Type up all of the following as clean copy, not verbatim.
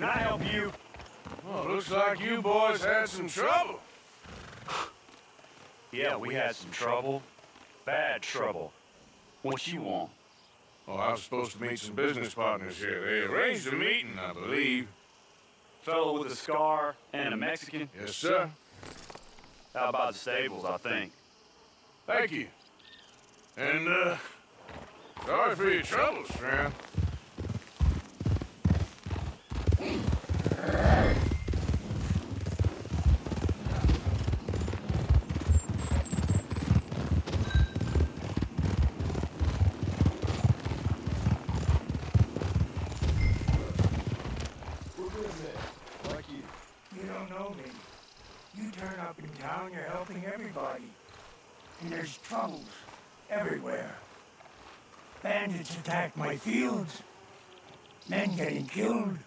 Can I help you? Well, looks like you boys had some trouble. Yeah, we had some trouble. Bad trouble. What you want? Oh, I was supposed to meet some business partners here. They arranged a meeting, I believe. Fellow with a scar and a Mexican? Yes, sir. How about the stables, I think? Thank you. And, sorry for your troubles, friend. You don't know me. You turn up in town, you're helping everybody. And there's troubles everywhere. Bandits attack my fields. Men getting killed.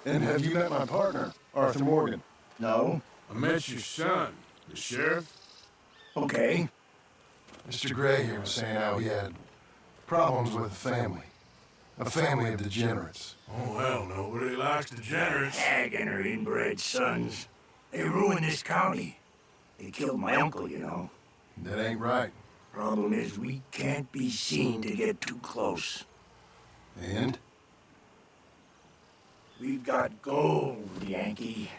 And have you met my partner, Arthur Morgan? No? I met your son, the sheriff. Okay. Mr. Gray here was saying how he had problems with a family of degenerates. Oh, well, nobody likes degenerates. Hag and her inbred sons. They ruined this county. They killed my uncle, you know. That ain't right. Problem is, we can't be seen to get too close. And? We've got gold, Yankee.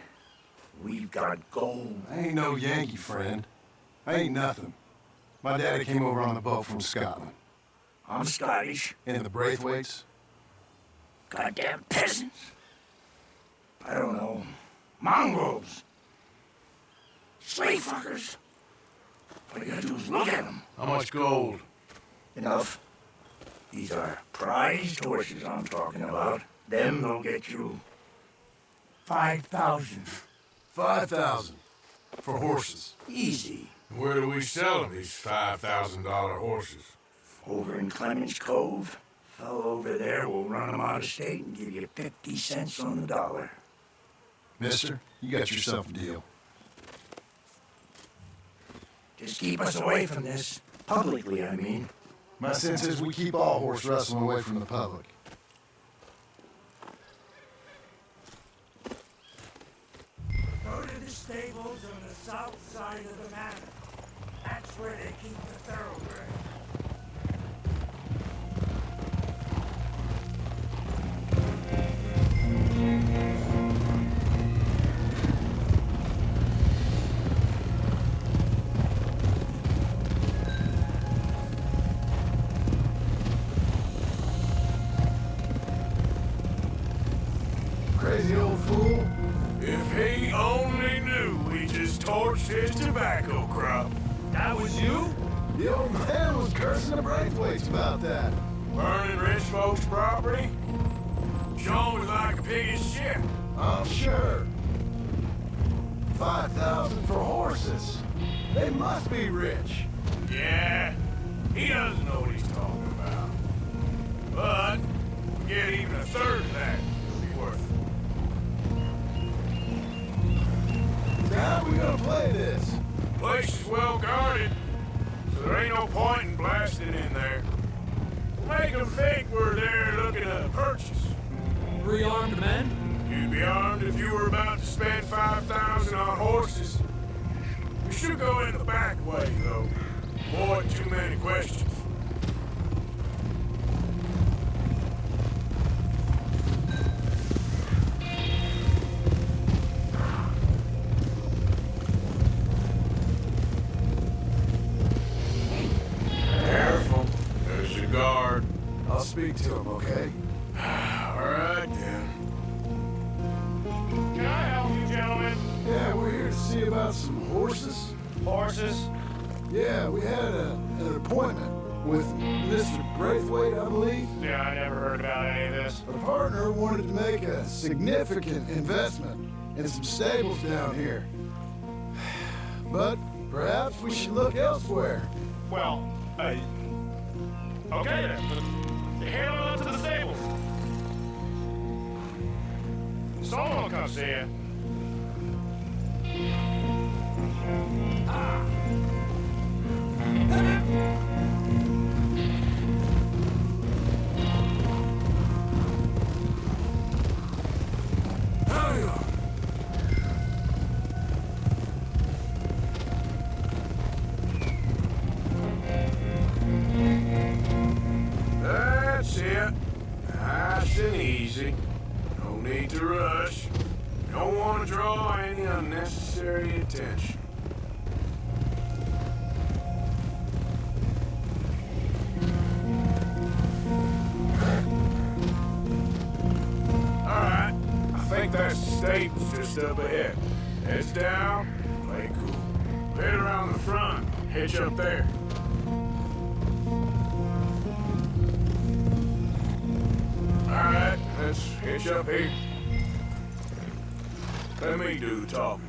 We've got gold. I ain't no Yankee, friend. I ain't nothing. My daddy came over on the boat from Scotland. I'm Scottish. And the Braithwaites? Goddamn peasants. I don't know. Mongrels. Slave fuckers. All you gotta do is look at them. How much gold? Enough. These are prized horses I'm talking about. Them will get you 5,000. 5,000. For horses. Easy. Where do we sell them, these $5,000 horses? Over in Clemens Cove. Fellow over there will run them out of state and give you 50 cents on the dollar. Mister, you got yourself a deal. Just keep us away from this. Publicly, I mean. My sense is we keep all horse wrestling away from the public. Go to the stables on the south side of the manor. That's where they keep the thoroughbred. Crazy old fool. If he only knew we just torched his tobacco crop. That was you? The old man was cursing the Braithwaites about that. Burning rich folks' property? Sean was like a pig as shit. I'm sure. 5,000 for horses. They must be rich. Yeah, he doesn't know what he's talking about. But, we get even a third of that, it'll be worth it. How are we gonna play this? The place is well guarded, so there ain't no point in blasting in there. We'll make them think we're there looking to purchase. 3 armed men? You'd be armed if you were about to spend 5,000 on horses. We should go in the back way, though. Avoid too many questions. Careful. There's your guard. I'll speak to him, okay? All right, then. Can I help you, gentlemen? Yeah, we're here to see about some horses. Horses? Yeah, we had an appointment with Mr. Braithwaite, I believe. Yeah, I never heard about any of this. A partner wanted to make a significant investment in some stables down here. But perhaps we should look elsewhere. Well, okay then. But head on up to the stables. Someone will come see you. draw any unnecessary attention. Alright, I think that's the stables just up ahead. Heads down, play cool. Head around the front, hitch up there. Alright, let's hitch up here. Let me do the talking.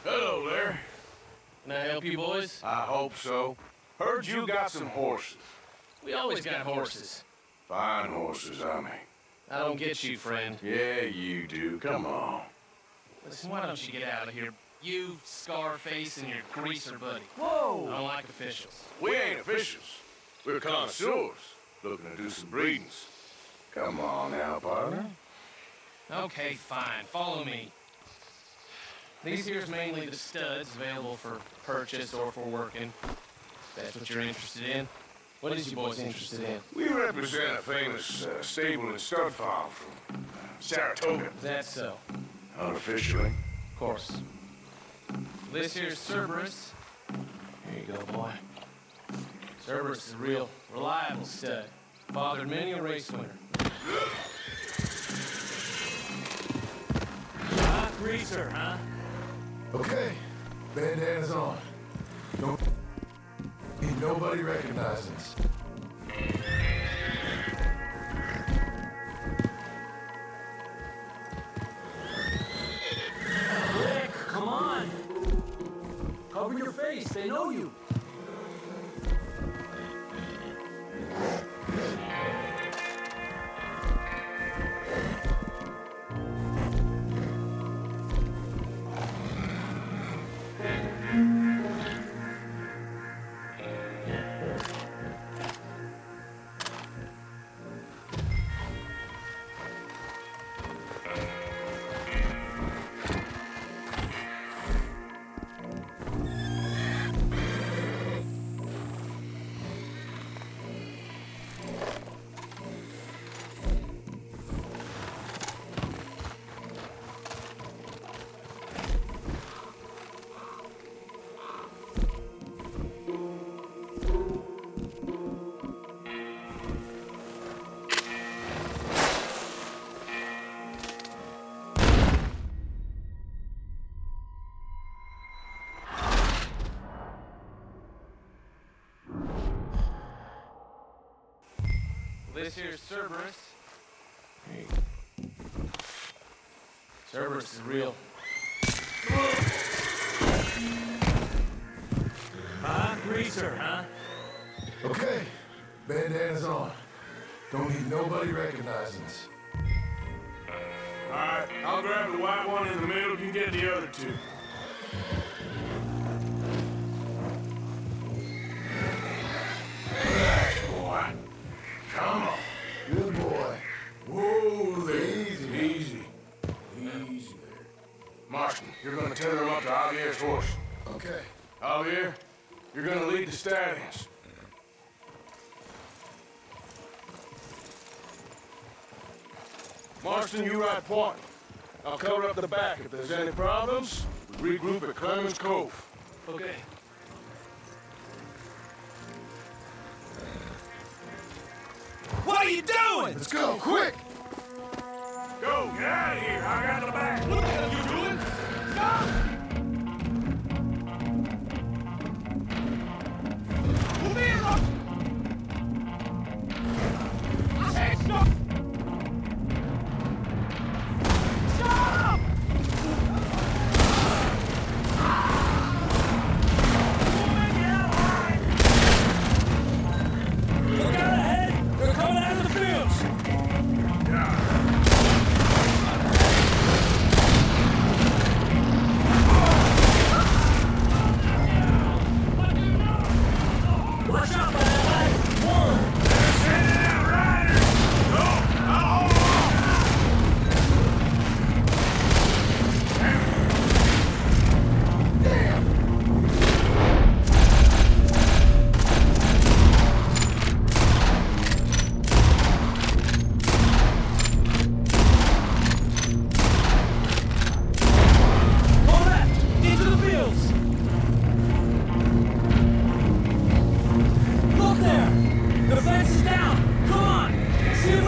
Hello there. Can I help you boys? I hope so. Heard you got some horses. We always got horses. Fine horses, I mean. I don't get you, friend. Yeah, you do. Come on. Listen, why don't you get out of here? You, Scarface, and your greaser buddy. Whoa! I don't like officials. We ain't officials. We're connoisseurs, looking to do some breedings. Come on now, partner. Okay, fine. Follow me. These here's mainly the studs available for purchase or for working. If that's what you're interested in. What is you boys interested in? We represent a famous stable and stud farm from Saratoga. Is that so? Unofficially. Of course. This here's Cerberus. Here you go, boy. Cerberus is a real reliable stud. Fathered many a race winner. Greaser, huh? Okay, bandana's on. Don't need nobody recognizing us. Rick, come on! Cover your face, they know you. This here's Cerberus. Cerberus is real. Greaser, huh? Okay, bandana's on. Don't need nobody recognizing us. Alright, I'll grab the white one in the middle. You get the other two. Relax, boy. Come on. Good boy. Whoa there. Easy there. Marston, you're gonna tether him up to Javier's horse. Okay. Javier, you're gonna lead the stallions. Marston, you ride point. I'll cover up the back. If there's any problems, we regroup at Clemens Cove. Okay. What are you doing? Let's go, quick! Go, get out of here. I got the back. What the hell are you doing? Stop! Move in, Rock! I said stop! Stop! Look out ahead! They're coming out of the fields! Watch out, man! Whoa! Send it out, riders! Go! I'll hold on!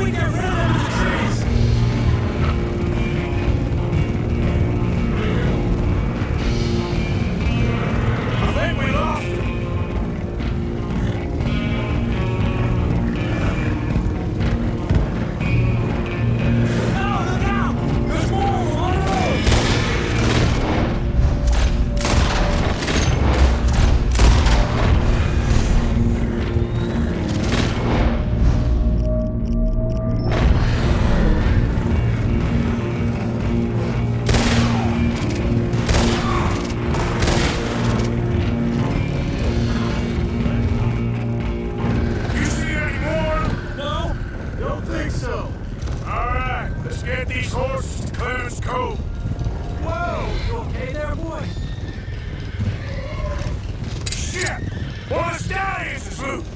we get rid of them in the trees? I think we lost him. No, look out! There's more of them on the road! You see any more? No? Don't think so. All right, let's get these horses to Clemens Cove. Whoa! You okay there, boy? Shit! One of the stallions is loose.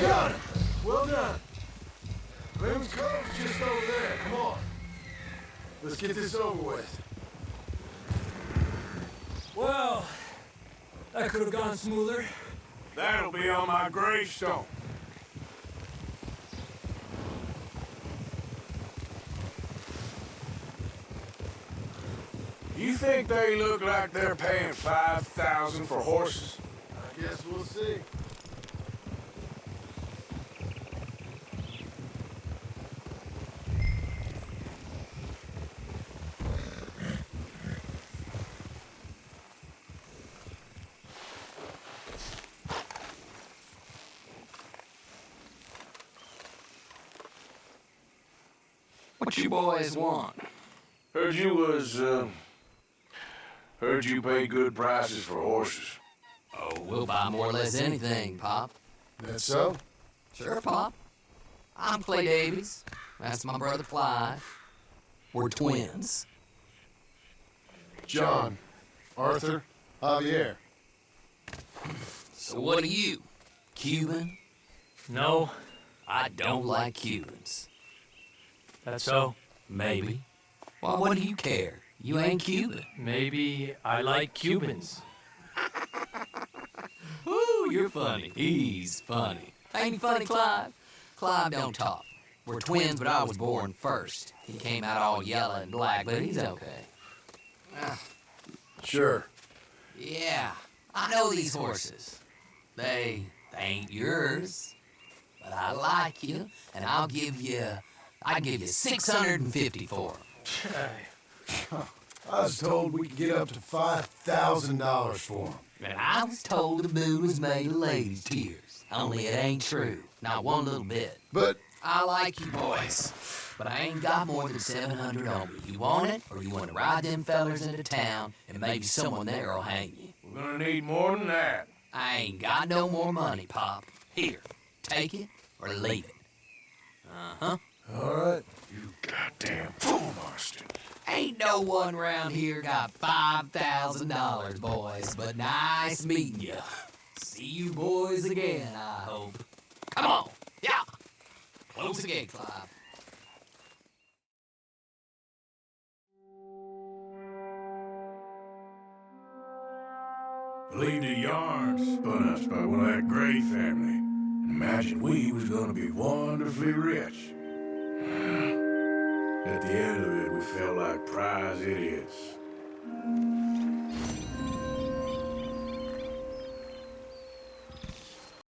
Got him. Well done. Clemens Cove's just over there. Come on. Let's get this over with. Well, that could have gone smoother. That'll be on my gravestone. You think they look like they're paying $5,000 for horses? I guess we'll see. What you boys want? Heard you pay good prices for horses. Oh, we'll buy more or less anything, Pop. That so? Sure, Pop. I'm Clay Davies. That's my brother Clyde. We're twins. John, Arthur, Javier. So what are you? Cuban? No, I don't like Cubans. that's so. Maybe. Well, what do you care? You ain't Cuban. Maybe I like Cubans. Ooh, you're funny. He's funny. Ain't he funny, Clive? Clive don't talk. We're twins, but I was born first. He came out all yellow and black, but he's okay. Sure. Yeah, I know these horses. They ain't yours, but I like you, and I'll give you 650 for them. I was told we could get up to $5,000 for them. And I was told the moon was made of ladies' tears. Only it ain't true, not one little bit. But I like you boys, but I ain't got more than 700 on me. You want it, or you want to ride them fellers into town, and maybe someone there'll hang you. We're gonna need more than that. I ain't got no more money, Pop. Here, take it or leave it. Uh-huh. all right. You goddamn fool, Marston. Ain't no one around here got $5,000, boys, but nice meeting you. See you boys again, I hope. Come on, yeah. Close the gate, Clive. Believed a yarn spun us by one of that Gray family. And imagined we was gonna be wonderfully rich. At the end of it, we felt like prize idiots.